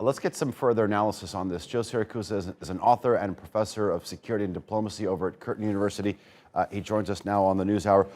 Let's get some further analysis on this. Joe Siracusa is an author and professor of security and diplomacy over at Curtin University. He joins us now on the NewsHour.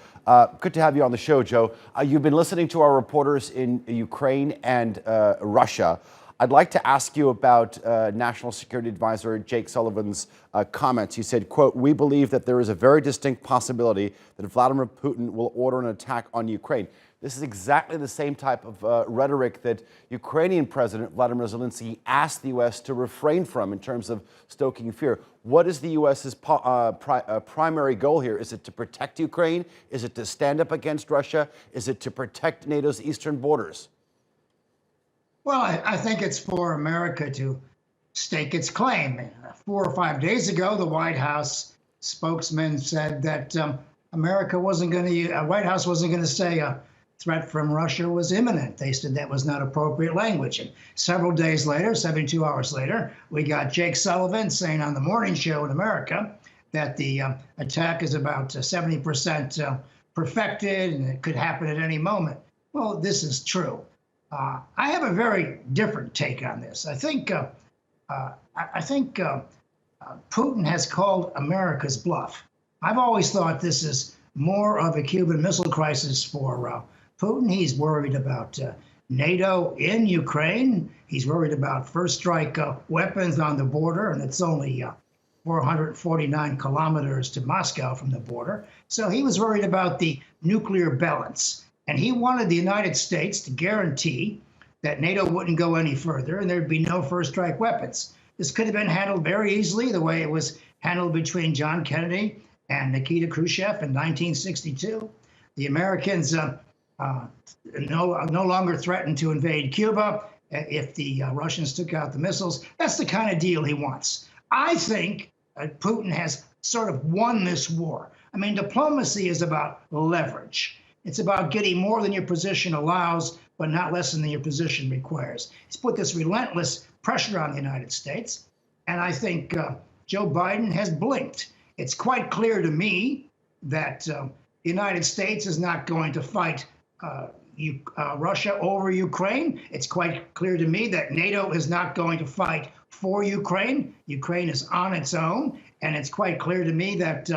Good to have you on the show, Joe. You've been listening to our reporters in Ukraine and Russia. I'd like to ask you about National Security Advisor Jake Sullivan's comments. He said, quote, "We believe that there is a very distinct possibility that Vladimir Putin will order an attack on Ukraine." This is exactly the same type of rhetoric that Ukrainian President Vladimir Zelensky asked the U.S. to refrain from in terms of stoking fear. What is the U.S.'s primary goal here? Is it to protect Ukraine? Is it to stand up against Russia? Is it to protect NATO's eastern borders? Well, I think it's for America to stake its claim. 4 or 5 days ago, the White House spokesman said that America wasn't going to, White House wasn't going to say a threat from Russia was imminent. They said that was not appropriate language. And several days later, 72 hours later, we got Jake Sullivan saying on the morning show in America that the attack is about 70% perfected and it could happen at any moment. Well, this is true. I have a very different take on this. I think Putin has called America's bluff. I've always thought this is more of a Cuban Missile Crisis for Putin. He's worried about NATO in Ukraine. He's worried about first strike weapons on the border, and it's only 449 kilometers to Moscow from the border. So he was worried about the nuclear balance. And he wanted the United States to guarantee that NATO wouldn't go any further and there'd be no first strike weapons. This could have been handled very easily the way it was handled between John Kennedy and Nikita Khrushchev in 1962. The Americans no longer threatened to invade Cuba if the Russians took out the missiles. That's the kind of deal he wants. I think Putin has sort of won this war. I mean, diplomacy is about leverage. It's about getting more than your position allows, but not less than your position requires. He's put this relentless pressure on the United States, and I think Joe Biden has blinked. It's quite clear to me that the United States is not going to fight Russia over Ukraine. It's quite clear to me that NATO is not going to fight for Ukraine. Ukraine is on its own, and it's quite clear to me that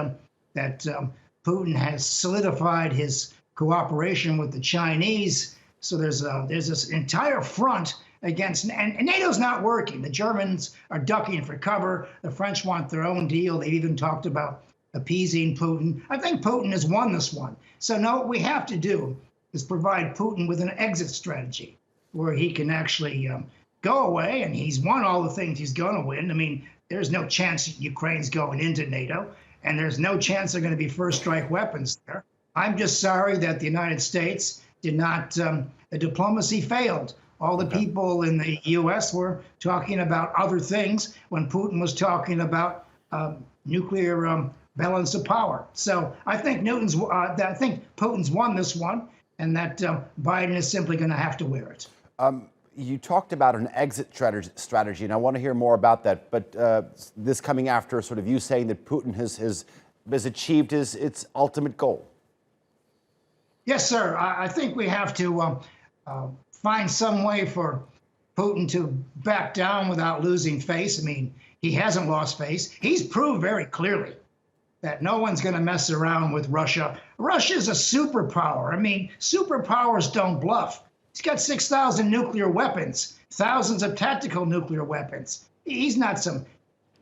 Putin has solidified his cooperation with the Chinese. So there's this entire front against, and NATO's not working. The Germans are ducking for cover. The French want their own deal. They've even talked about appeasing Putin. I think Putin has won this one. So no, what we have to do is provide Putin with an exit strategy where he can actually go away, and he's won all the things he's going to win. I mean, there's no chance Ukraine's going into NATO, and there's no chance they're going to be first strike weapons there. I'm just sorry that the United States did not, the diplomacy failed. All the people in the U.S. were talking about other things when Putin was talking about nuclear balance of power. So I think Putin's won this one, and that Biden is simply going to have to wear it. You talked about an exit strategy, and I want to hear more about that. But this coming after sort of you saying that Putin has achieved its ultimate goal. Yes, sir. I think we have to find some way for Putin to back down without losing face. I mean, he hasn't lost face. He's proved very clearly that no one's going to mess around with Russia. Russia's a superpower. I mean, superpowers don't bluff. He's got 6,000 nuclear weapons, thousands of tactical nuclear weapons. He's not some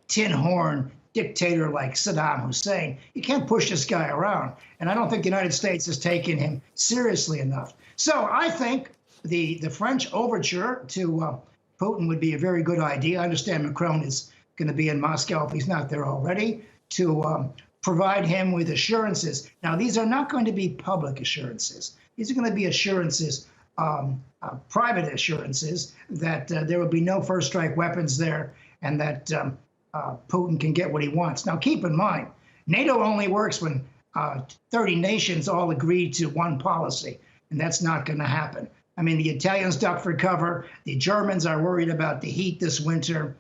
tin horn dictator like Saddam Hussein. You can't push this guy around. And I don't think the United States is taking him seriously enough. So I think the French overture to Putin would be a very good idea. I understand Macron is going to be in Moscow if he's not there already, to provide him with assurances. Now, these are not going to be public assurances. These are going to be assurances, private assurances, that there will be no first strike weapons there and that Putin can get what he wants. Now, keep in mind, NATO only works when 30 nations all agree to one policy, and that's not going to happen. I mean, the Italians duck for cover. The Germans are worried about the heat this winter.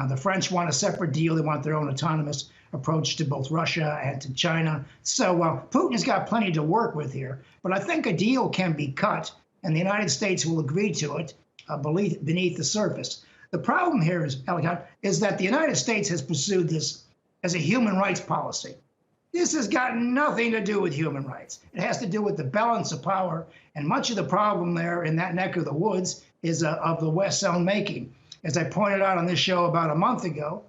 The French want a separate deal. They want their own autonomous approach to both Russia and to China. So Putin has got plenty to work with here. But I think a deal can be cut, and the United States will agree to it beneath the surface. The problem here is, Ellicott, is that the United States has pursued this as a human rights policy. This has got nothing to do with human rights. It has to do with the balance of power, and much of the problem there in that neck of the woods is of the West's own making. As I pointed out on this show about a month ago,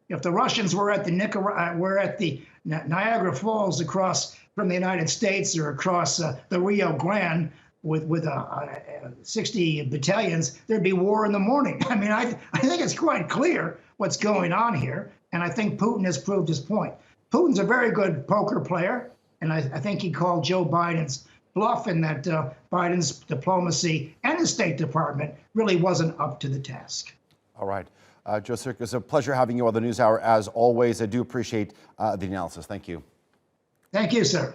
if the Russians were at the Niagara Falls across from the United States or across the Rio Grande with 60 battalions, there'd be war in the morning. I mean, I think it's quite clear what's going on here, and I think Putin has proved his point. Putin's a very good poker player, and I think he called Joe Biden's bluff in that Biden's diplomacy and the State Department really wasn't up to the task. All right. Joe Siracusa, it's a pleasure having you on the NewsHour as always. I do appreciate the analysis. Thank you. Thank you, sir.